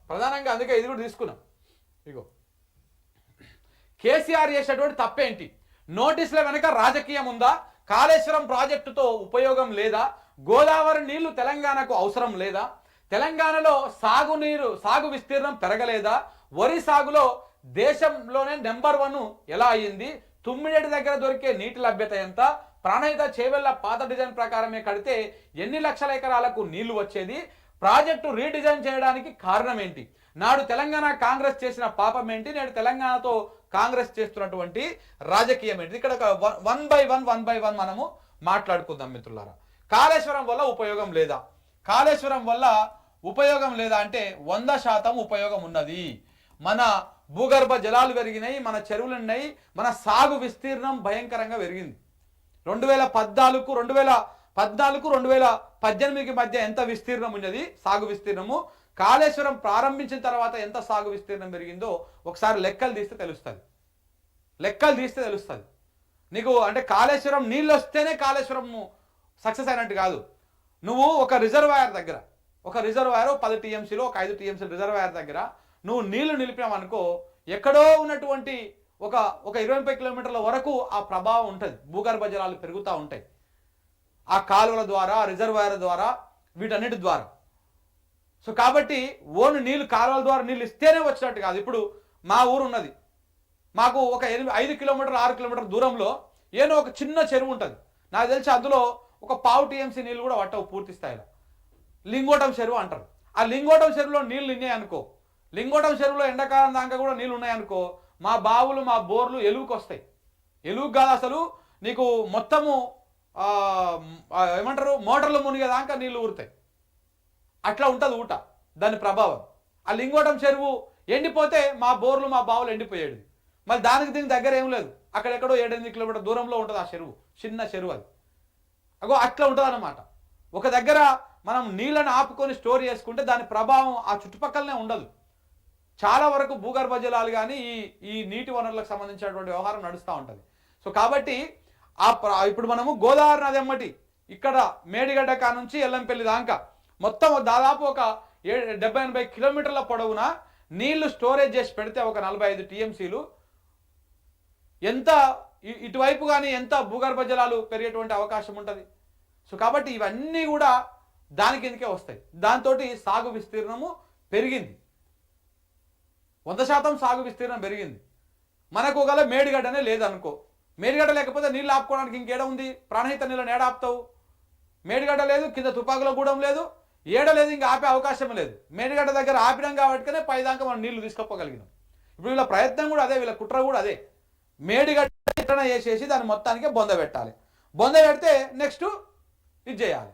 ప్రధానంగా అందుకే ఇది కూడా తీసుకున్నాం. ఇగో కేసీఆర్ చేసేటువంటి తప్పేంటి? నోటీసుల వెనక రాజకీయం ఉందా? కాళేశ్వరం ప్రాజెక్టుతో ఉపయోగం లేదా? గోదావరి నీళ్లు తెలంగాణకు అవసరం లేదా? తెలంగాణలో సాగు విస్తీర్ణం పెరగలేదా? వరి సాగులో దేశంలోనే నెంబర్ 1 ఎలా అయ్యింది? తుమ్మిడేటి దగ్గర దొరికే నీటి లభ్యత ఎంత? ప్రాణహిత చేవెళ్ల పాత డిజైన్ ప్రకారమే కడితే ఎన్ని లక్షల ఎకరాలకు నీళ్లు వచ్చేది? ప్రాజెక్టు రీడిజైన్ చేయడానికి కారణం ఏంటి? నాడు తెలంగాణ కాంగ్రెస్ చేసిన పాపం ఏంటి? నేడు తెలంగాణతో కాంగ్రెస్ చేస్తున్నటువంటి రాజకీయం ఏంటి? ఇక్కడ వన్ బై వన్ మనము మాట్లాడుకుందాం మిత్రులారా. కాళేశ్వరం వల్ల ఉపయోగం లేదా? కాళేశ్వరం వల్ల ఉపయోగం లేదా అంటే 100% ఉపయోగం ఉన్నది. మన భూగర్భ జలాలు పెరిగినాయి, మన చెరువులు ఉన్నాయి, మన సాగు విస్తీర్ణం భయంకరంగా పెరిగింది. 2014కు 2018కి మధ్య ఎంత విస్తీర్ణం ఉన్నది సాగు విస్తీర్ణము? కాళేశ్వరం ప్రారంభించిన తర్వాత ఎంత సాగు విస్తీర్ణం పెరిగిందో ఒకసారి లెక్కలు తీస్తే తెలుస్తుంది. నీకు అంటే కాళేశ్వరం నీళ్ళు వస్తేనే కాళేశ్వరం సక్సెస్ అయినట్టు కాదు. నువ్వు ఒక రిజర్వాయర్ దగ్గర, ఒక రిజర్వాయర్ 10 టీఎంసీలో ఒక 5 టీఎంసీ రిజర్వాయర్ దగ్గర నువ్వు నీళ్లు నిలిపామనుకో, ఎక్కడో ఉన్నటువంటి ఒక 25 కిలోమీటర్ల వరకు ఆ ప్రభావం ఉంటుంది. భూగర్భ జలాలు పెరుగుతూ ఉంటాయి ఆ కాలువల ద్వారా, రిజర్వాయర్ ద్వారా, వీటన్నిటి ద్వారా. సో కాబట్టి ఓన్ నీళ్ళు కాలువల ద్వారా నీళ్ళు ఇస్తేనే వచ్చినట్టు కాదు. ఇప్పుడు మా ఊరు ఉన్నది, మాకు ఒక 5 కిలోమీటర్లు 6 కిలోమీటర్ల దూరంలో ఏదో ఒక చిన్న చెరువు ఉంటుంది. నాకు తెలిసి అందులో ఒక 1/4 టీఎంసీ నీళ్ళు కూడా పట్టవు పూర్తి స్థాయిలో. లింగోటం చెరువు అంటారు. ఆ లింగోటం చెరువులో నీళ్ళు ఉన్నాయనుకో, లింగోటం చెరువులో ఎండాకాలం దాకా కూడా నీళ్ళు ఉన్నాయనుకో, మా బావులు మా బోర్లు ఎలుగుకి వస్తాయి. ఎలుగు కాదు అసలు, నీకు మొత్తము ఏమంటారు మోటార్లు మునిగేదాకా నీళ్ళు ఊరుతాయి. అట్లా ఉంటుంది ఊట దాని ప్రభావం. ఆ లింగోటం చెరువు ఎండిపోతే మా బోర్లు మా బావులు ఎండిపోయేది. మళ్ళీ దీనికి దగ్గర ఏం లేదు, అక్కడెక్కడో 7-8 కిలోమీటర్ దూరంలో ఉంటుంది ఆ చెరువు, చిన్న చెరువు అది. అట్లా ఉంటుంది అన్నమాట. ఒక దగ్గర మనం నీళ్ళని ఆపుకొని స్టోర్ చేసుకుంటే దాని ప్రభావం ఆ చుట్టుపక్కలనే ఉండదు. చాలా వరకు భూగర్భ జలాలు కానీ ఈ నీటి వనరులకు సంబంధించినటువంటి వ్యవహారం నడుస్తూ ఉంటుంది. సో కాబట్టి ఇప్పుడు మనము గోదావరి నది ఎమ్మటి ఇక్కడ మేడిగడ్డ కా నుంచి ఎల్లంపల్లి దాకా మొత్తం దాదాపు ఒక 70-80 కిలోమీటర్ల పొడవున నీళ్లు స్టోరేజ్ చేసి పెడితే ఒక 45 టీఎంసీలు ఎంత ఇటువైపు కానీ ఎంత భూగర్భ జలాలు పెరిగేటువంటి అవకాశం ఉంటుంది. సో కాబట్టి ఇవన్నీ కూడా దాని కిందకే వస్తాయి. దాంతో సాగు విస్తీర్ణము పెరిగింది, 100% సాగు విస్తీర్ణం పెరిగింది. మనకు ఒకవేళ మేడిగడ్డనే లేదనుకో, మేడిగడ్డ లేకపోతే నీళ్ళు ఆపుకోవడానికి ఇంకేడ ఉంది? ప్రాణహిత నీళ్ళని ఏడ ఆపుతావు? మేడిగడ్డ లేదు, కింద తుపాకుల గూడెం లేదు, ఏడ లేదు, ఇంకా ఆపే అవకాశం లేదు. మేడిగడ్డ దగ్గర ఆపినాం కాబట్టినే పైదాకా మనం నీళ్లు తీసుకుపోగలిగినాం. ఇప్పుడు వీళ్ళ ప్రయత్నం కూడా అదే, వీళ్ళ కుట్ర కూడా అదే. మేడిగడ్డ ఎట్లా చేసేసి దాన్ని మొత్తానికి బొంద పెట్టాలి. బొంద పెడితే నెక్స్ట్ ఇది చేయాలి.